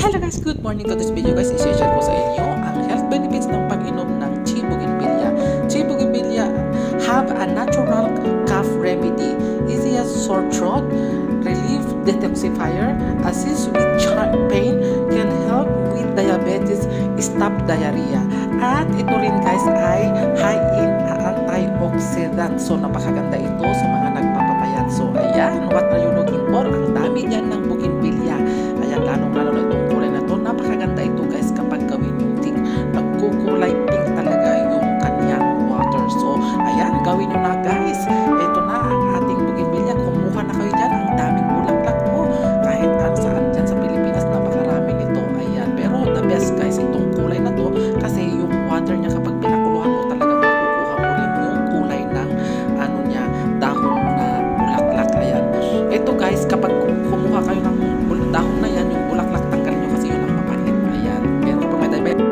Hello guys, good morning. To this video guys, i-share ko sa inyo ang health benefits ng pag-inom ng Chi Bougainvillea. Chi Bougainvillea have a natural cough remedy, easy as sore throat, relief detoxifier, assist with chest pain, can help with diabetes, stop diarrhea. At ito rin guys ay high in antioxidant. So napakaganda ito sa mga nagpapapayat. So ayan, what are you looking for? Ang dami dyan ng Bougainvillea. Ayan, lalong-lalo na itong kulay na ito. Napakaganda ito guys kapag gawin yung ting. Nagkukulay pink talaga yung kanyang water. So ayan, gawin nyo na guys. Ito na ang ating Bougainvillea. Kumuha na kayo dyan. Ang daming bulaklak mo. Kahit saan dyan sa Pilipinas, napakarami nito. Ayan, pero the best guys, itong kulay na to kasi yung water niya kapag pinakuluhan mo talagang makukuha mo rin yung kulay ng ano niya, dahon na bulaklak. Ayan. Ito guys, kapag kumuha kayo ng dahon na yan, yung bulaklak, tanggalin nyo kasi yun ang mapahit. Ayan. Pero kapag may diabetes,